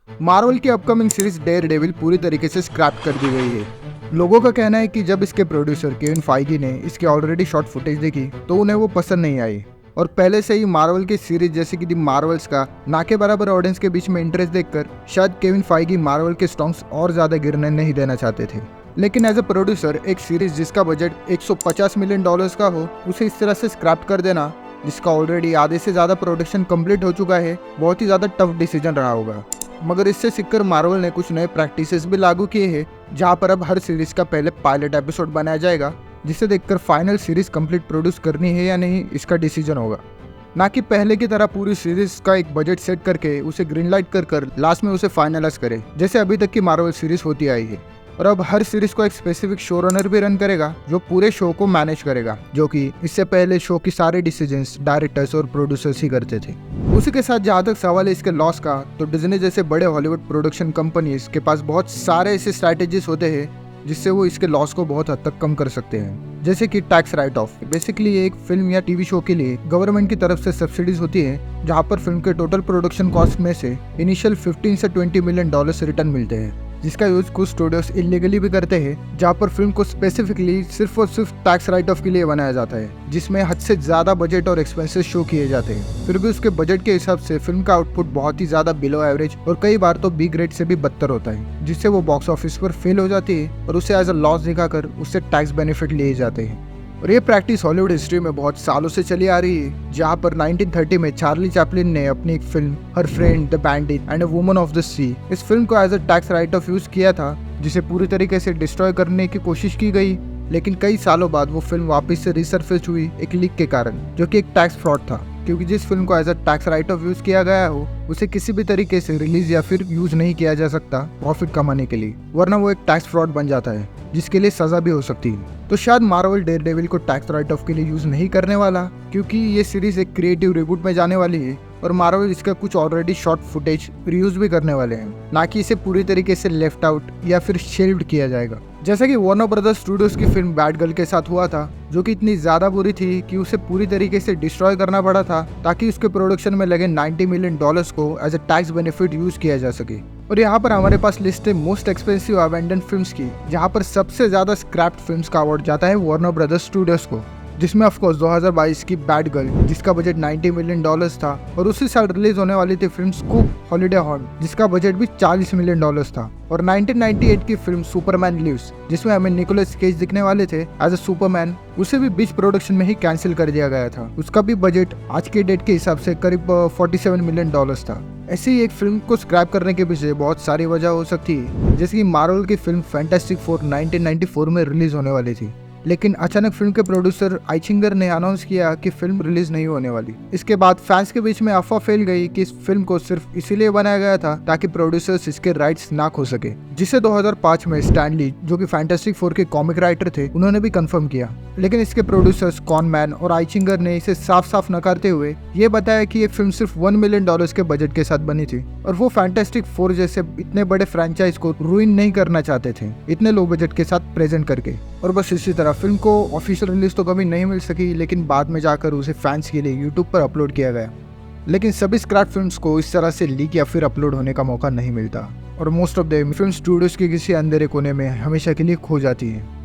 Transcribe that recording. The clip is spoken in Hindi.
मार्वल की अपकमिंग सीरीज डेयरडेविल पूरी तरीके से स्क्रैप कर दी गई है। लोगों का कहना है कि जब इसके प्रोड्यूसर केविन फाइगी ने इसकी ऑलरेडी शॉर्ट फुटेज देखी तो उन्हें वो पसंद नहीं आई और पहले से ही मार्वल की सीरीज जैसे कि दी मार्वल्स का ना के बराबर ऑडियंस के बीच में इंटरेस्ट देखकर शायद केविन फाइगी मार्वल के स्टॉक्स और ज्यादा गिरने नहीं देना चाहते थे। लेकिन एज अ प्रोड्यूसर एक सीरीज जिसका बजट 150 मिलियन डॉलर्स का हो उसे इस तरह से स्क्रैप कर देना, जिसका ऑलरेडी आधे से ज्यादा प्रोडक्शन कंप्लीट हो चुका है, बहुत ही ज्यादा टफ डिसीजन रहा होगा। मगर इससे सीखकर मार्वल ने कुछ नए प्रैक्टिसेस भी लागू किए हैं, जहां पर अब हर सीरीज का पहले पायलट एपिसोड बनाया जाएगा, जिसे देखकर फाइनल सीरीज कंप्लीट प्रोड्यूस करनी है या नहीं इसका डिसीजन होगा। ना कि पहले की तरह पूरी सीरीज का एक बजट सेट करके उसे ग्रीन लाइट कर लास्ट में उसे फाइनलाइज करे, जैसे अभी तक की मार्वल सीरीज होती आई है। और अब हर सीरीज को एक स्पेसिफिक शो रनर भी रन करेगा जो पूरे शो को मैनेज करेगा, जो कि इससे पहले शो की सारे डिसीजंस डायरेक्टर्स और प्रोड्यूसर्स ही करते थे। उसी के साथ जहाँ तक सवाल है इसके लॉस का, तो डिज्नी जैसे बड़े हॉलीवुड प्रोडक्शन कंपनीज के पास बहुत सारे ऐसे स्ट्रैटेजीज होते हैं जिससे वो इसके लॉस को बहुत हद तक कम कर सकते हैं, जैसे कि टैक्स राइट ऑफ। बेसिकली एक फिल्म या टीवी शो के लिए गवर्नमेंट की तरफ से सब्सिडीज होती है, जहाँ पर फिल्म के टोटल प्रोडक्शन कॉस्ट में से इनिशियल 15 से 20 मिलियन डॉलर्स रिटर्न मिलते हैं, जिसका यूज कुछ स्टूडियोज इलीगली भी करते हैं, जहाँ पर फिल्म को स्पेसिफिकली सिर्फ और सिर्फ टैक्स राइट ऑफ के लिए बनाया जाता है, जिसमें हद से ज्यादा बजट और एक्सपेंसेस शो किए जाते हैं। फिर भी उसके बजट के हिसाब से फिल्म का आउटपुट बहुत ही ज्यादा बिलो एवरेज और कई बार तो बी ग्रेड से भी बदतर होता है, जिससे वो बॉक्स ऑफिस पर फेल हो जाती है और उसे एज अ लॉस दिखाकर उससे टैक्स बेनिफिट लिए जाते हैं। और ये प्रैक्टिस हॉलीवुड हिस्ट्री में बहुत सालों से चली आ रही है, जहाँ पर 1930 में चार्ली चैपलिन ने अपनी एक film her friend the bandit and a woman of the sea इस फिल्म को as a tax write off use किया था, जिसे पूरी तरीके से डिस्ट्रॉय करने की कोशिश की गई। लेकिन कई सालों बाद वो फिल्म वापस से रिसर्फेस हुई एक लीक के कारण, जो कि एक टैक्स फ्रॉड था, क्योंकि जिस फिल्म को as a tax write off use किया गया हो उसे किसी भी तरीके से रिलीज या फिर यूज नहीं किया जा सकता प्रॉफिट कमाने के लिए, वरना वो एक टैक्स फ्रॉड बन जाता है जिसके लिए सजा भी हो सकती है। तो शायद मार्वल डेयरडेविल को टैक्स राइट ऑफ के लिए यूज नहीं करने वाला, क्योंकि ये सीरीज एक क्रिएटिव रिबूट में जाने वाली है और मार्वल इसका कुछ ऑलरेडी शॉर्ट फुटेज रीयूज भी करने वाले हैं, ना कि इसे पूरी तरीके से लेफ्ट आउट या फिर शेल्व्ड किया जाएगा, जैसा कि वार्नर ब्रदर्स स्टूडियोज की फिल्म बैड गर्ल के साथ हुआ था, जो कि इतनी ज्यादा बुरी थी कि उसे पूरी तरीके से डिस्ट्रॉय करना पड़ा था ताकि उसके प्रोडक्शन में लगे 90 मिलियन डॉलर्स को as a tax benefit use किया जा सके। और यहाँ पर हमारे पास लिस्ट है मोस्ट एक्सपेंसिव अबैंडन फिल्म्स की, जहाँ पर सबसे ज्यादा स्क्रैप्ड फिल्म्स का अवार्ड जाता है वार्नर ब्रदर्स स्टूडियोज को, जिसमें ऑफकोर्स 2022 की बैड गर्ल जिसका बजट 90 मिलियन डॉलर्स था, और उसी साल रिलीज होने वाली थी फिल्म स्कूप हॉलिडे हॉर्न जिसका बजट भी 40 मिलियन डॉलर्स था, और 1998 की फिल्म सुपरमैन लिव्स जिसमें हमें निकोलस केज दिखने वाले थे एज अ सुपरमैन, उसे भी बीच प्रोडक्शन में ही कैंसिल कर दिया गया था। उसका भी बजट आज के डेट के हिसाब से करीब 47 मिलियन डॉलर्स था। ऐसे ही एक फिल्म को स्क्रैप करने के पीछे बहुत सारी वजह हो सकती है, जैसे कि मार्वल की फिल्म फैंटास्टिक फोर 1994 में रिलीज होने वाली थी, लेकिन अचानक फिल्म के प्रोड्यूसर आइचिंगर ने अनाउंस किया कि फिल्म रिलीज नहीं होने वाली। इसके बाद फैंस के बीच में अफवाह फैल गई कि इस फिल्म को सिर्फ इसीलिए बनाया गया था ताकि प्रोड्यूसर्स इसके राइट्स ना खो सके, जिसे 2005 में स्टैन ली, जो कि फैंटास्टिक फोर के कॉमिक राइटर थे, उन्होंने भी कंफर्म किया। लेकिन इसके प्रोड्यूसर्स कॉनमैन और आइचिंगर ने इसे साफ साफ नकारते हुए ये बताया कि ये फिल्म सिर्फ 1 मिलियन डॉलर्स के बजट के साथ बनी थी और वो फैंटास्टिक फोर जैसे इतने बड़े फ्रेंचाइज को रूइन नहीं करना चाहते थे इतने लो बजट के साथ प्रेजेंट करके। और बस इसी तरह फिल्म को ऑफिशियल रिलीज तो कभी नहीं मिल सकी, लेकिन बाद में जाकर उसे फैंस के लिए यूट्यूब पर अपलोड किया गया। लेकिन सभी स्क्रैप फिल्म्स को इस तरह से लीक या फिर अपलोड होने का मौका नहीं मिलता और most of the film studios के किसी अंधेरे कोने में हमेशा के लिए खो जाती है।